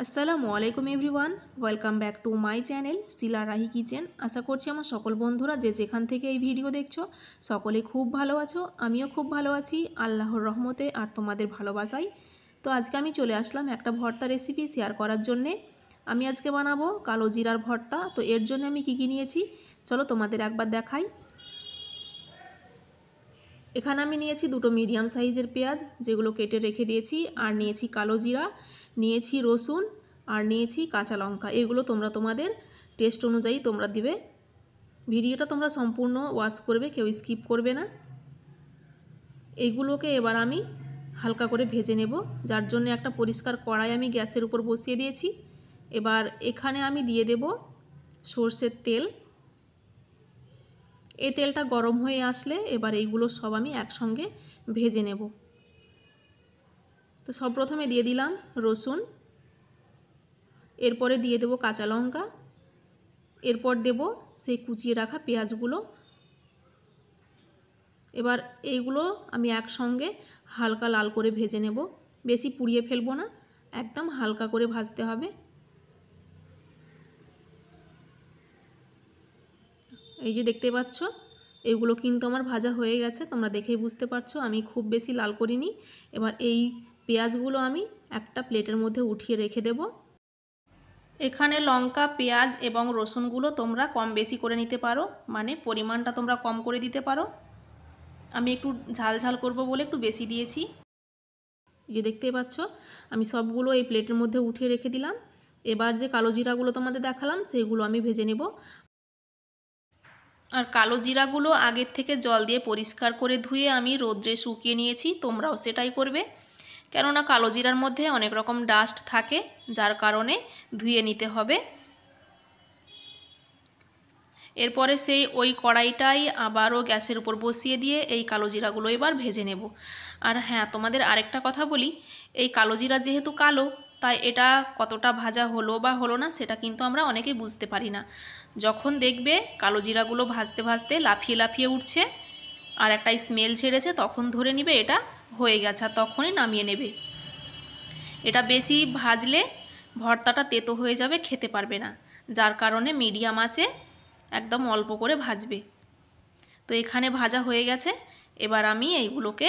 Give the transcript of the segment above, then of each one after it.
আসসালামু আলাইকুম everyone, welcome back to my channel Shila Rahi kitchen. আশা করছি আমার সকল বন্ধুরা যে যেখান থেকে এই ভিডিও দেখছো সকলে খুব ভালো আছো। আমিও খুব ভালো আছি আল্লাহর রহমতে আর তোমাদের ভালোবাসাই। তো আজকে আমি চলে আসলাম একটা ভর্তা রেসিপি শেয়ার করার জন্যে। আমি আজকে বানাবো কালো জিরার ভর্তা। তো এর জন্য আমি কী নিয়েছি চলো তোমাদের একবার দেখাই। এখানে আমি নিয়েছি দুটো মিডিয়াম সাইজের পেঁয়াজ, যেগুলো কেটে রেখে দিয়েছি, আর নিয়েছি কালো জিরা, নিয়েছি রসুন, আর নিয়েছি কাঁচা লঙ্কা। এগুলো তোমরা তোমাদের টেস্ট অনুযায়ী তোমরা দিবে। ভিডিওটা তোমরা সম্পূর্ণ ওয়াচ করবে, কেউ স্কিপ করবে না। এইগুলোকে এবার আমি হালকা করে ভেজে নেব, যার জন্য একটা পরিষ্কার কড়াই আমি গ্যাসের উপর বসিয়ে দিয়েছি। এবার এখানে আমি দিয়ে দেব সর্ষের তেল। এই তেলটা গরম হয়ে আসলে এবার এইগুলো সব আমি একসঙ্গে ভেজে নেব। তো সব প্রথমে দিয়ে দিলাম রসুন, এরপরে দিয়ে দেব কাঁচা লঙ্কা, এরপর দেব সেই কুচিয়ে রাখা পেঁয়াজগুলো। এবার এইগুলো আমি একসঙ্গে হালকা লাল করে ভেজে নেব, বেশি পুড়িয়ে ফেলবো না, একদম হালকা করে ভাজতে হবে। এই যে দেখতে পাচ্ছ এগুলো কিন্তু আমার ভাজা হয়ে গেছে, তোমরা দেখেই বুঝতে পারছো আমি খুব বেশি লাল করিনি। এবার এই পেঁয়াজগুলো আমি একটা প্লেটের মধ্যে উঠিয়ে রেখে দেব। এখানে লঙ্কা, পেঁয়াজ এবং রসুনগুলো তোমরা কম বেশি করে নিতে পারো, মানে পরিমাণটা তোমরা কম করে দিতে পারো। আমি একটু ঝাল ঝাল করব বলে একটু বেশি দিয়েছি। যে দেখতেই পাচ্ছ আমি সবগুলো এই প্লেটের মধ্যে উঠিয়ে রেখে দিলাম। এবার যে কালো জিরাগুলো তোমাদের দেখালাম সেগুলো আমি ভেজে নেব। আর কালো জিরাগুলো আগের থেকে জল দিয়ে পরিষ্কার করে ধুয়ে আমি রোদ্রে শুকিয়ে নিয়েছি, তোমরাও সেটাই করবে। কেননা কালো জিরার মধ্যে অনেক রকম ডাস্ট থাকে, যার কারণে ধুয়ে নিতে হবে। এরপরে সেই ওই কড়াইটাই আবারও গ্যাসের উপর বসিয়ে দিয়ে এই কালো জিরাগুলো এবার ভেজে নেব। আর হ্যাঁ, তোমাদের আরেকটা কথা বলি, এই কালো জিরা যেহেতু কালো, তাই এটা কতটা ভাজা হলো বা হলো না সেটা কিন্তু আমরা অনেকেই বুঝতে পারি না। যখন দেখবে কালো জিরাগুলো ভাজতে ভাজতে লাফিয়ে লাফিয়ে উঠছে আর একটা স্মেল ছেড়েছে, তখন ধরে নিবে এটা হয়ে গেছে, আর তখনই নামিয়ে নেবে। এটা বেশি ভাজলে ভর্তাটা তেতো হয়ে যাবে, খেতে পারবে না, যার কারণে মিডিয়াম আঁচে একদম অল্প করে ভাজবে। তো এখানে ভাজা হয়ে গেছে, এবার আমি এইগুলোকে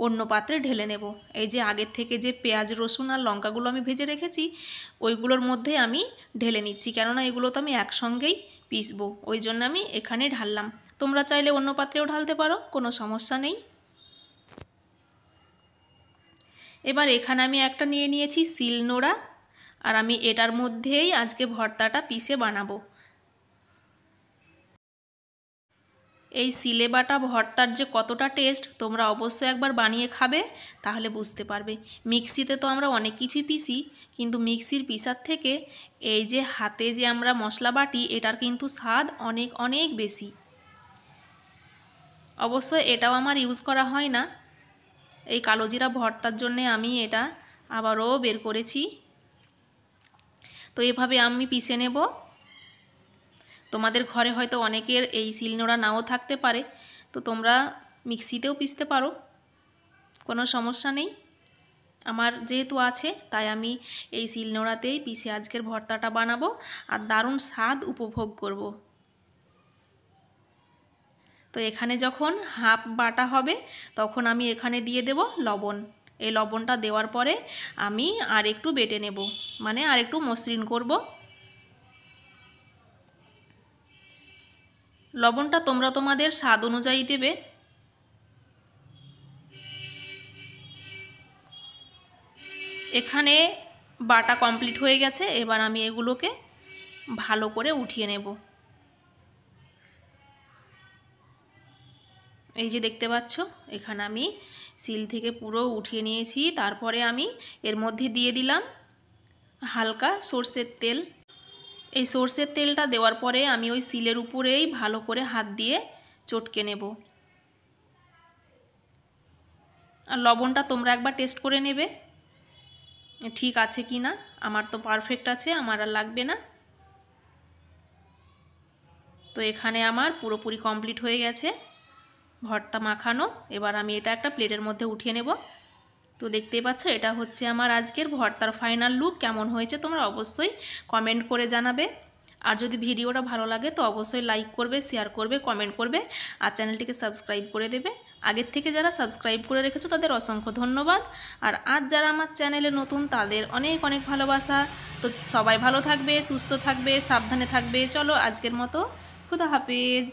অন্য পাত্রে ঢেলে নেব। এই যে আগের থেকে যে পেঁয়াজ, রসুন আর লঙ্কাগুলো আমি ভেজে রেখেছি ওইগুলোর মধ্যে আমি ঢেলে নিচ্ছি, কেননা এগুলো তো আমি একসঙ্গেই পিসবো, ওই জন্য আমি এখানে ঢাললাম। তোমরা চাইলে অন্য পাত্রেও ঢালতে পারো, কোনো সমস্যা নেই। এবার এখানে আমি একটা নিয়ে নিয়েছি শিলনোড়া, আর আমি এটার মধ্যেই আজকে ভর্তাটা পিষে বানাবো। এই শিলে বাটা ভর্তার যে কতটা টেস্ট তোমরা অবশ্যই একবার বানিয়ে খাবে, তাহলে বুঝতে পারবে। মিক্সিতে তো আমরা অনেক কিছুই পিষি, কিন্তু মিক্সির পিষার থেকে এই যে হাতে যে আমরা মশলা বাটি এটার কিন্তু স্বাদ অনেক অনেক বেশি। অবশ্যই এটাও আমার ইউজ করা হয় না, এই কালো জিরা ভর্তার জন্যে আমি এটা আবারও বের করেছি। তো এভাবে আমি পিষে নেব। তোমাদের ঘরে হয়তো অনেকের এই শিলনোড়া নাও থাকতে পারে, তো তোমরা মিক্সিতেও পিষতে পারো, কোনো সমস্যা নেই। আমার যেহেতু আছে তাই আমি এই শিলনোড়াতেই পিষে আজকের ভর্তাটা বানাবো আর দারুণ স্বাদ উপভোগ করব। তো এখানে যখন হাফ বাটা হবে তখন আমি এখানে দিয়ে দেব লবণ। এই লবণটা দেওয়ার পরে আমি আর একটু বেটে নেব, মানে আর একটু মসৃণ করব। লবণটা তোমরা তোমাদের স্বাদ অনুযায়ী দেবে। এখানে বাটা কমপ্লিট হয়ে গেছে, এবার আমি এগুলোকে ভালো করে উঠিয়ে নেব। এই যে দেখতে পাচ্ছ এখানে আমি শিল থেকে পুরো উঠিয়ে নিয়েছি। তারপরে আমি এর মধ্যে দিয়ে দিলাম হালকা সর্ষের তেল। এই সর্ষের তেলটা দেওয়ার পরে আমি ওই শিলের উপরেই ভালো করে হাত দিয়ে চটকে নেব। আর লবণটা তোমরা একবার টেস্ট করে নেবে ঠিক আছে কি না। আমার তো পারফেক্ট আছে, আমার আর লাগবে না। তো এখানে আমার পুরোপুরি কমপ্লিট হয়ে গেছে ভর্তা মাখানো। এবার আমি এটা একটা প্লেটের মধ্যে উঠিয়ে নেব। তো দেখতেই পাচ্ছ এটা হচ্ছে আমার আজকের ভর্তার ফাইনাল লুক। কেমন হয়েছে তোমরা অবশ্যই কমেন্ট করে জানাবে। আর যদি ভিডিওটা ভালো লাগে তো অবশ্যই লাইক করবে, শেয়ার করবে, কমেন্ট করবে আর চ্যানেলটিকে সাবস্ক্রাইব করে দেবে। আগের থেকে যারা সাবস্ক্রাইব করে রেখেছো তাদের অসংখ্য ধন্যবাদ। আর আজ যারা আমার চ্যানেলে নতুন তাদের অনেক অনেক ভালোবাসা। তো সবাই ভালো থাকবে, সুস্থ থাকবে, সাবধানে থাকবে। চলো আজকের মতো খুদা হাফেজ।